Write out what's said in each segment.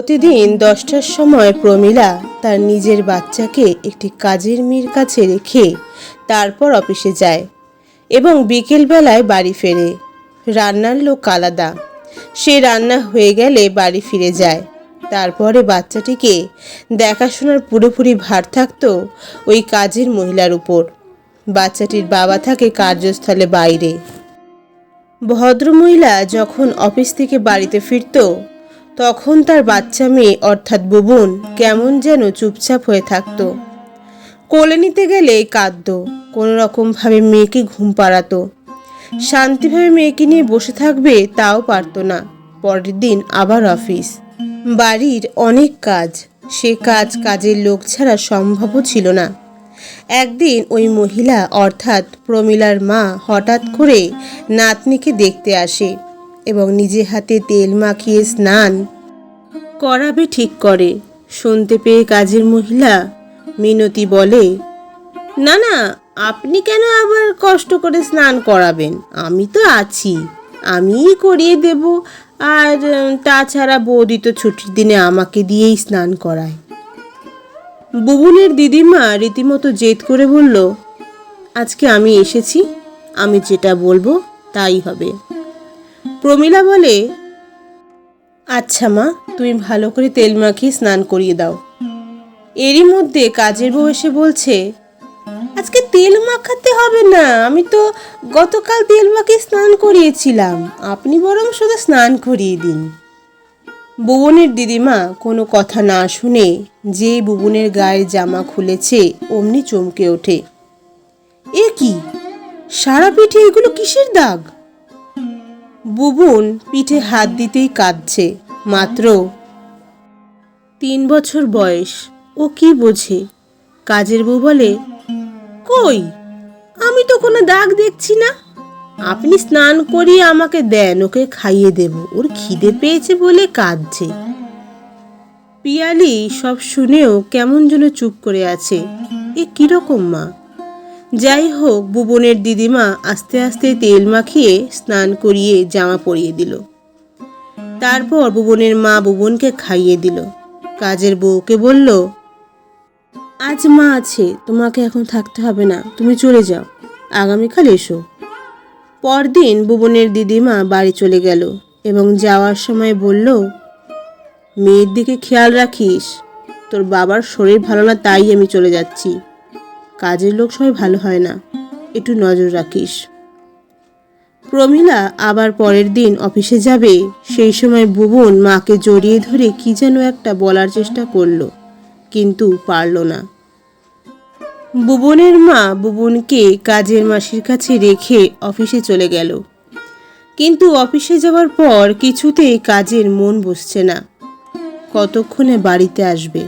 প্রতিদিন 10টার সময় প্রমীলা তার নিজের বাচ্চাকে একটি কাজের মেয়ের কাছে রেখে তারপর অফিসে যায় এবং বিকেলবেলায় বাড়ি ফেরে। রান্নার লোক আলাদা, সে রান্না হয়ে গেলে বাড়ি ফিরে যায়। তারপরে বাচ্চাটিকে দেখাশোনার পুরোপুরি ভার থাকতো ওই কাজের মহিলার উপর। বাচ্চাটির বাবা থাকে কার্যস্থলে বাইরে। ভদ্রমহিলা যখন অফিস থেকে বাড়িতে ফিরত তখন তার বাচ্চা মেয়ে অর্থাৎ বুবুন কেমন যেন চুপচাপ হয়ে থাকতো। কোলে নিতে গেলে কাঁদতো, কোনো রকমভাবে মেয়েকে ঘুম পাড়াতো। শান্তিভাবে মেয়েকে নিয়ে বসে থাকবে তাও পারতো না। পরের দিন আবার অফিস, বাড়ির অনেক কাজ, সে কাজের লোক ছাড়া সম্ভবও ছিল না। একদিন ওই মহিলা অর্থাৎ প্রমীলার মা হঠাৎ করে নাতনিকে দেখতে আসে এবং নিজে হাতে তেল মাখিয়ে স্নান করাবে ঠিক করে। শুনতে পেয়ে কাজের মহিলা মিনতি বলে, না না, আপনি কেন আবার কষ্ট করে স্নান করাবেন? আমি তো আছি, আমিই করিয়ে দেব। আর তাছাড়া বৌদি তো ছুটির দিনে আমাকে দিয়েই স্নান করায়। বুবুনের দিদিমা রীতিমতো জেদ করে বলল, আজকে আমি এসেছি, আমি যেটা বলবো তাই হবে। প্রমীলা বলে, আচ্ছা মা, তুমি ভালো করে তেল মাখিয়ে স্নান করিয়ে দাও। এরই মধ্যে কাজের বউ এসে বলছে, আজকে তেল মাখাতে হবে না, আমি তো গতকাল তেল মাখিয়ে স্নান করিয়েছিলাম, আপনি বরং শুধু স্নান করিয়ে দিন। বুবনের দিদিমা কোনো কথা না শুনে যে বুবনের গায়ের জামা খুলেছে অমনি চমকে ওঠে। এ কি, সারা পিঠে এগুলো কিসের দাগ? বুবন পিঠে হাত দিতেই কাঁদছে। মাত্র 3 বছর বয়স, ও কি বোঝে? কাজের বউ বলে, কই, আমি তো কোনো দাগ দেখছি না। আপনি স্নান করিয়ে আমাকে দেন, ওকে খাইয়ে দেব, ওর খিদে পেয়েছে বলে কাঁদছে। পিয়ালি সব শুনেও কেমন যেন চুপ করে আছে। এ কিরকম মা? যাই হোক, বুবনের দিদিমা আস্তে আস্তে তেল মাখিয়ে স্নান করিয়ে জামা পরিয়ে দিল। তারপর বুবনের মা বুবনকে খাইয়ে দিল। কাজের বউকে বলল, আজ মা আছে, তোমাকে এখন থাকতে হবে না, তুমি চলে যাও, আগামীকাল এসো। পরদিন বুবনের দিদিমা বাড়ি চলে গেল এবং যাওয়ার সময় বলল, মেয়ের দিকে খেয়াল রাখিস, তোর বাবার শরীর ভালো না তাই আমি চলে যাচ্ছি। কাজের লোক সবাই ভালো হয় না, একটু নজর রাখিস। প্রমীলা আবার পরের দিন অফিসে যাবে, সেই সময় বুবন মাকে জড়িয়ে ধরে কি যেন একটা বলার চেষ্টা করলো, কিন্তু পারল না। বুবনের মা বুবনকে কাজের মাসির কাছে রেখে অফিসে চলে গেল। কিন্তু অফিসে যাওয়ার পর কিছুতেই কাজের মন বসছে না। কতক্ষণে বাড়িতে আসবে?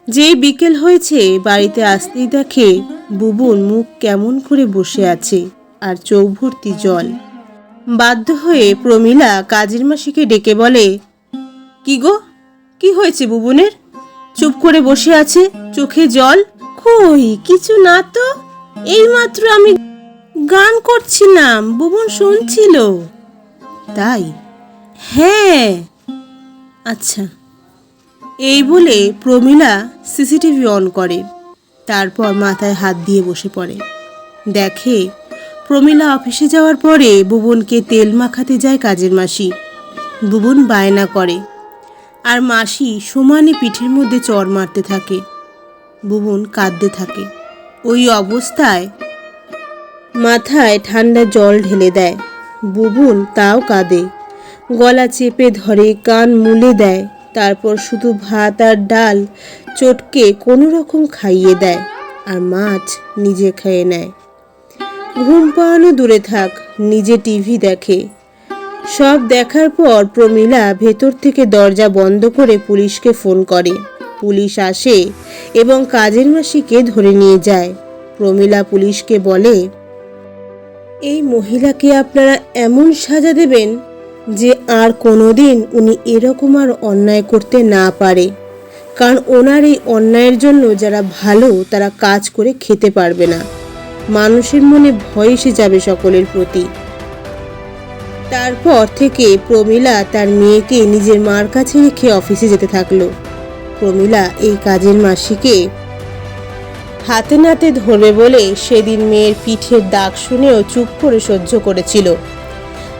যেই বিকেল হয়েছে বাড়িতে আসতেই দেখে বুবন মুখ কেমন করে বসে আছে আর চোখ ভর্তি জল। বাধ্য হয়ে প্রমীলা কাজের মাসিকে ডেকে বলে, কি গো, কি হয়েছে বুবনের? চুপ করে বসে আছে, চোখে জল। কই, কিছু না তো, এইমাত্র আমি গান করছিলাম, বুবন শুনছিল। তাই? হ্যাঁ। আচ্ছা। এই বলে প্রমীলা সিসিটিভি অন করে, তারপর মাথায় হাত দিয়ে বসে পড়ে। দেখে প্রমীলা অফিসে যাওয়ার পরে বুবনকে তেল মাখাতে যায় কাজের মাসি। বুবন বায়না করে আর মাসি সমানে পিঠের মধ্যে চড় মারতে থাকে। বুবন কাঁদতে থাকে। ওই অবস্থায় মাথায় ঠান্ডা জল ঢেলে দেয়। বুবন তাও কাঁদে, গলা চেপে ধরে, কান মুলে দেয়। তারপর শুধু ভাত আর ডাল চটকে কোনো রকম খাইয়ে দেয় আর মাছ নিজে খেয়ে নেয়। ঘুম পাড়ানো দূরে থাক, নিজে টিভি দেখে। সব দেখার পর প্রমীলা ভেতর থেকে দরজা বন্ধ করে পুলিশকে ফোন করে। পুলিশ আসে এবং কাজের মাসিকে ধরে নিয়ে যায়। প্রমীলা পুলিশকে বলে, এই মহিলাকে আপনারা এমন সাজা দেবেন যে আর কোনোদিন উনি এরকম আর অন্যায় করতে না পারে, কারণ ওনার এই অন্যায়ের জন্য যারা ভালো তারা কাজ করে খেতে পারবে না। মানুষের মনে ভয় এসে যাবে সকলের প্রতি। তারপর থেকে প্রমীলা তার মেয়েকে নিজের মার কাছে রেখে অফিসে যেতে থাকলো। প্রমীলা এই কাজের মাসিকে হাতে নাতে ধরবে বলে সেদিন মেয়ের পিঠের দাগ শুনেও চুপ করে সহ্য করেছিল।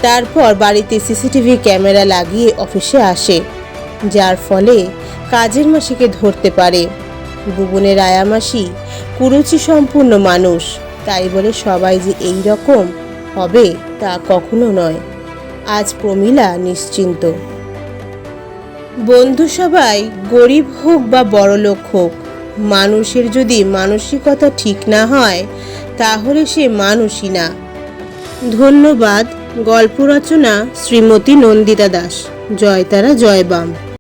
তারপর বাড়িতে সিসিটিভি ক্যামেরা লাগিয়ে অফিসে আসে, যার ফলে কাজের মাসিকে ধরতে পারে। বুবনের আয়া মাসি কুরুচি সম্পূর্ণ মানুষ, তাই বলে সবাই যে এই রকম হবে তা কখনো নয়। আজ প্রমীলা নিশ্চিন্ত। বন্ধু সবাই গরিব হোক বা বড়লোক হোক, মানুষের যদি মানসিকতা ঠিক না হয় তাহলে সে মানুষই না। ধন্যবাদ। গল্প রচনা শ্রীমতী নন্দিতা দাস। জয় তারা, জয় বাম।